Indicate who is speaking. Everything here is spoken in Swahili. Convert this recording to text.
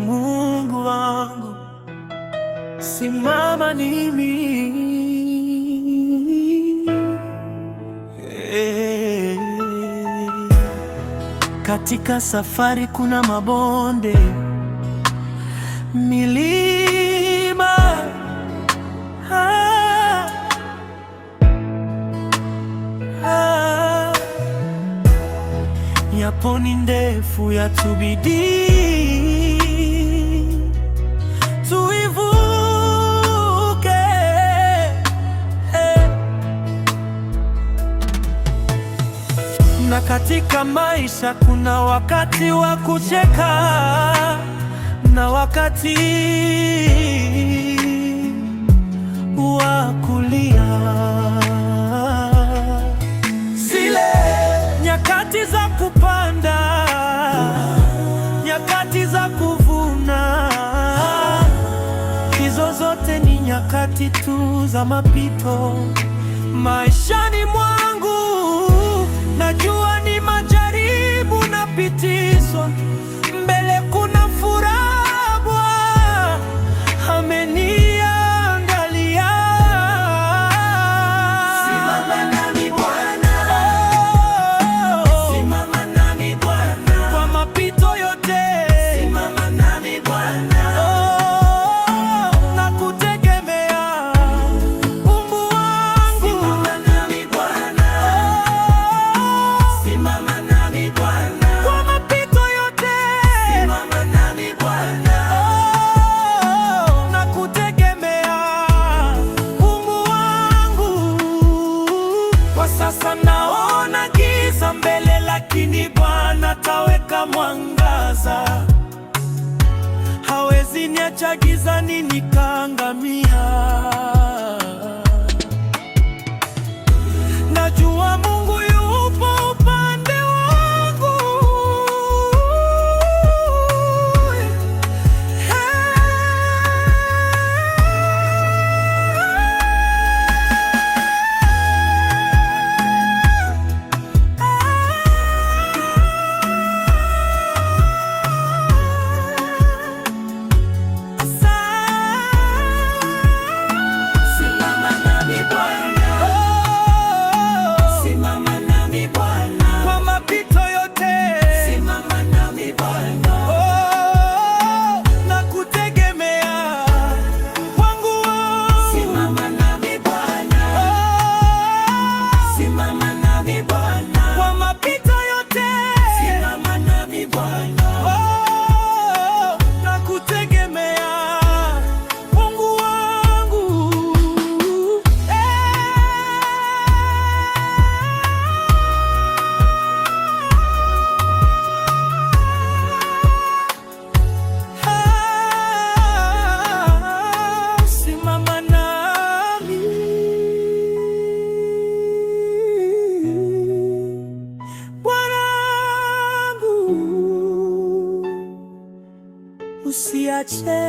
Speaker 1: Mungu wangu, simama nimi. Katika safari kuna mabonde, milima, yapo ni ndefu, yatubidi tuivuke. Na katika maisha kuna wakati wa kucheka na wakati wa kulia. Zile nyakati za kupanda, nyakati za kuvuna, hizo zote ni nyakati tu za mapito maishani mwangu. Najua ni majaribu napitiswa, mbele kuna furaha, Bwana ameniangalia. Simama nami Bwana, simama nami Bwana, kwa mapito yote. Simama nami Bwana, nakutegemea Mungu wangu. Simama nami Bwana, simama nami Bwana, kwa mapito yote. Simama nami Bwana, nakutegemea Mungu wangu. Kwa sasa naona giza mbele, lakini Bwana taweka mwangaza. Hawezi niacha gizani nikaangamia. Najua Mungu yupo upande wangu. Simama nami Bwana, simama nami Bwana, kwa mapito yote. Simama nami Bwana, nakutegemea wangu wangu. Simama nami Bwana, simama nami Bwana, kwa mapito yote. Simama nami Bwana, nakutegemea Mungu wangu. Simama nami Bwanangu, usiache.